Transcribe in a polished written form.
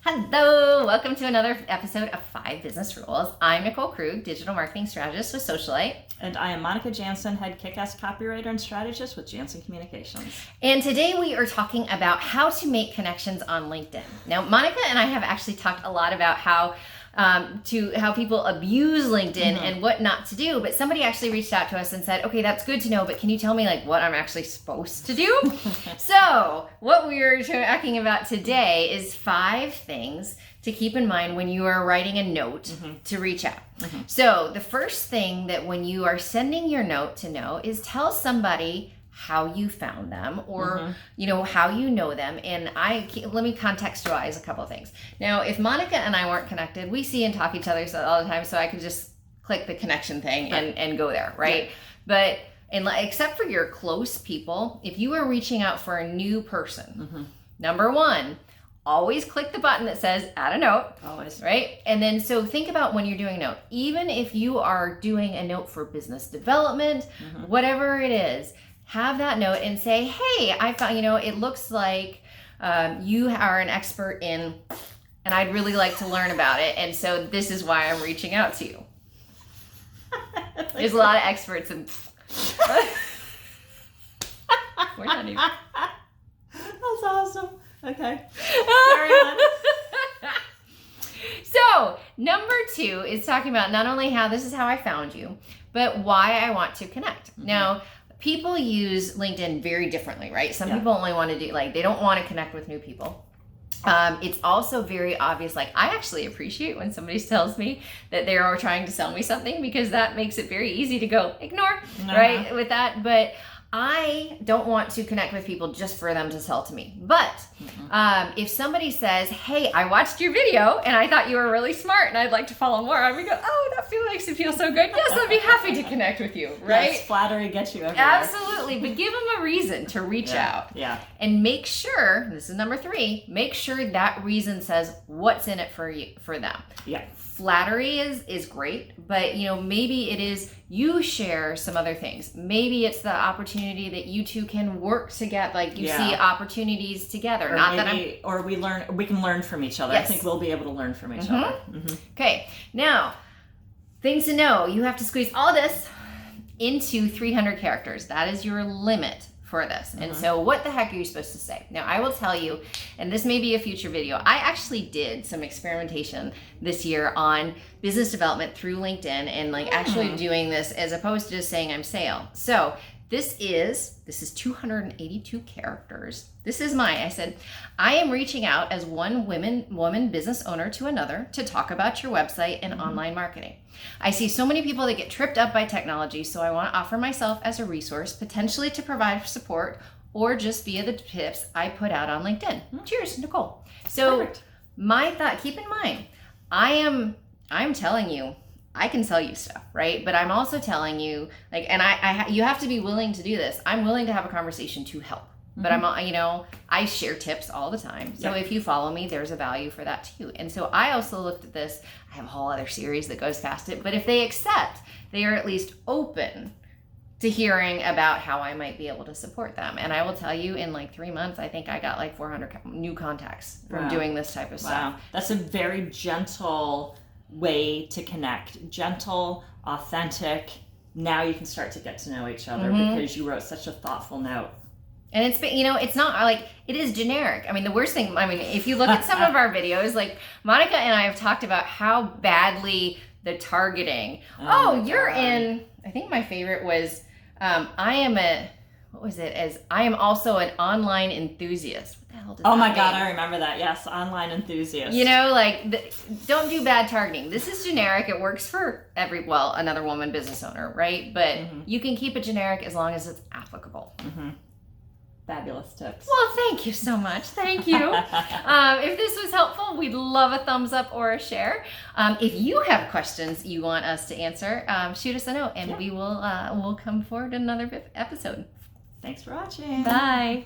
Hello, welcome to another episode of 5 Business Rules. I'm Nicole Krug, digital marketing strategist with Socialite. And I am Monica Jansen, head kick-ass copywriter and strategist with Jansen Communications. And today we are talking about how to make connections on LinkedIn. Now, Monica and I have actually talked a lot about how people abuse LinkedIn and what not to do, but somebody actually reached out to us and said, okay, that's good to know, but can you tell me what I'm actually supposed to do? So what we're talking about today is 5 things to keep in mind when you are writing a note to reach out. So the first thing that when you are sending your note to know is tell somebody how you found them or how you know them. And let me contextualize a couple of things. Now, if Monica and I weren't connected, we see and talk to each other all the time, so I could just click the connection thing and go there, right? Yeah. But except for your close people, if you are reaching out for a new person, number 1, always click the button that says add a note. Always. Right? And then so think about when you're doing a note. Even if you are doing a note for business development, whatever it is, have that note and say, hey, I found, it looks like you are an expert in, and I'd really like to learn about it. And so this is why I'm reaching out to you. There's a lot of experts in. We're not even. That's awesome. Okay. Carry on. So, number 2 is talking about not only how this is how I found you, but why I want to connect. Now, people use LinkedIn very differently, right? Some people only want to do, they don't want to connect with new people. It's also very obvious. I actually appreciate when somebody tells me that they are trying to sell me something, because that makes it very easy to go ignore, right? With that. But I don't want to connect with people just for them to sell to me. But if somebody says, hey, I watched your video and I thought you were really smart and I'd like to follow more, I would go, oh, that makes it feel so good. Yes, I'd be happy to connect with you, right? Yes, flattery gets you everywhere. Absolutely. But give them a reason to reach out. Yeah. And make sure, this is number 3, make sure that reason says what's in it for them. Yeah. Flattery is great, but maybe it is you share some other things. Maybe it's the opportunity that you two can work together, see opportunities together. Or we can learn from each other. Yes. I think we'll be able to learn from each other. Okay, now things to know. You have to squeeze all this into 300 characters. That is your limit for this. And so what the heck are you supposed to say? Now, I will tell you, and this may be a future video, I actually did some experimentation this year on business development through LinkedIn and actually doing this as opposed to just saying I'm sale. So this is 282 characters. This is I said, I am reaching out as one woman business owner to another to talk about your website and online marketing. I see so many people that get tripped up by technology, so I want to offer myself as a resource, potentially to provide support or just via the tips I put out on LinkedIn. Cheers, Nicole. So perfect. My thought, keep in mind, I'm telling you, I can sell you stuff, right? But I'm also telling you, you have to be willing to do this. I'm willing to have a conversation to help. But I share tips all the time. So if you follow me, there's a value for that too. And so I also looked at this. I have a whole other series that goes past it. But if they accept, they are at least open to hearing about how I might be able to support them. And I will tell you, in 3 months, I think I got 400 new contacts from doing this type of stuff. That's a very gentle way to connect. Gentle, authentic. Now you can start to get to know each other because you wrote such a thoughtful note. And it's it's not it is generic. I mean, the worst thing, if you look at some of our videos, Monica and I have talked about how badly the targeting. You're in, I think my favorite was, I am also an online enthusiast. What the hell does that mean? God, I remember that. Yes, online enthusiast. Don't do bad targeting. This is generic. It works for another woman business owner, right? But you can keep it generic as long as it's applicable. Fabulous tips. Well, thank you so much. Thank you. If this was helpful, we'd love a thumbs up or a share. If you have questions you want us to answer, shoot us a note and we will we'll come forward in another episode. Thanks for watching. Bye.